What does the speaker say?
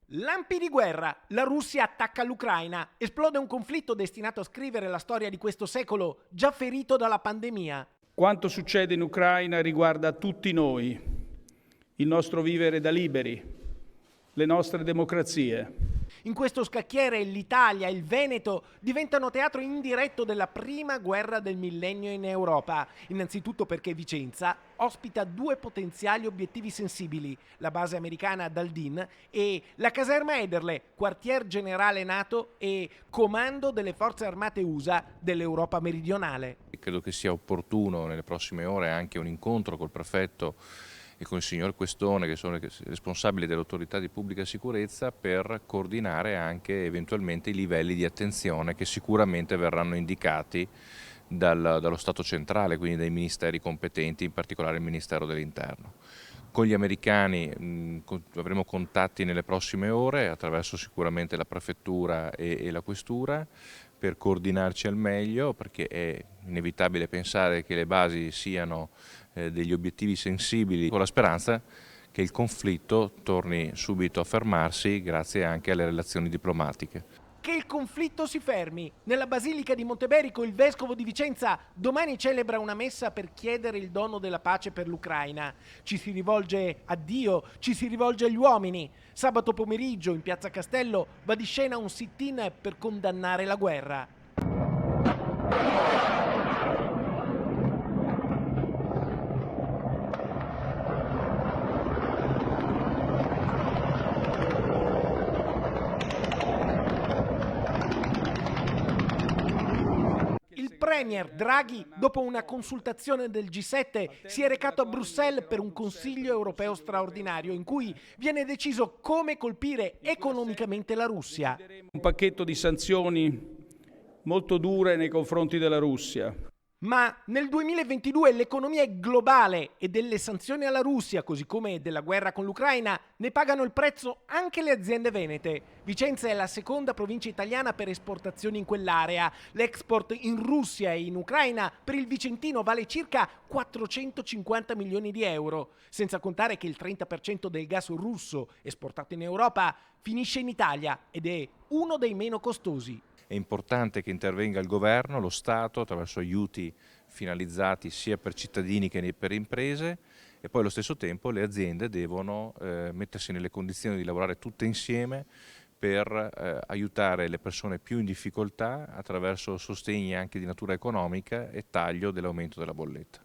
Lampi di guerra, la Russia attacca l'Ucraina, esplode un conflitto destinato a scrivere la storia di questo secolo, già ferito dalla pandemia. Quanto succede in Ucraina riguarda tutti noi, il nostro vivere da liberi, le nostre democrazie. In questo scacchiere l'Italia e il Veneto diventano teatro indiretto della prima guerra del millennio in Europa. Innanzitutto perché Vicenza ospita due potenziali obiettivi sensibili, la base americana ad Aldin e la caserma Ederle, quartier generale NATO e comando delle forze armate USA dell'Europa meridionale. Credo che sia opportuno nelle prossime ore anche un incontro col prefetto e con il signor Questone, che sono responsabili dell'autorità di pubblica sicurezza, per coordinare anche eventualmente i livelli di attenzione che sicuramente verranno indicati dallo Stato centrale, quindi dai ministeri competenti, in particolare il Ministero dell'Interno. Con gli americani avremo contatti nelle prossime ore attraverso sicuramente la prefettura e la questura per coordinarci al meglio, perché è inevitabile pensare che le basi siano degli obiettivi sensibili, con la speranza che il conflitto torni subito a fermarsi grazie anche alle relazioni diplomatiche. Che il conflitto si fermi. Nella Basilica di Monteberico il vescovo di Vicenza domani celebra una messa per chiedere il dono della pace per l'Ucraina. Ci si rivolge a Dio, ci si rivolge agli uomini. Sabato pomeriggio in Piazza Castello va di scena un sit-in per condannare la guerra. Il premier Draghi, dopo una consultazione del G7, si è recato a Bruxelles per un Consiglio europeo straordinario in cui viene deciso come colpire economicamente la Russia. Un pacchetto di sanzioni molto dure nei confronti della Russia. Ma nel 2022 l'economia globale e delle sanzioni alla Russia, così come della guerra con l'Ucraina, ne pagano il prezzo anche le aziende venete. Vicenza è la seconda provincia italiana per esportazioni in quell'area. L'export in Russia e in Ucraina per il vicentino vale circa 450 milioni di euro, senza contare che il 30% del gas russo esportato in Europa finisce in Italia ed è uno dei meno costosi. È importante che intervenga il governo, lo Stato, attraverso aiuti finalizzati sia per cittadini che per imprese, e poi allo stesso tempo le aziende devono mettersi nelle condizioni di lavorare tutte insieme per aiutare le persone più in difficoltà attraverso sostegni anche di natura economica e taglio dell'aumento della bolletta.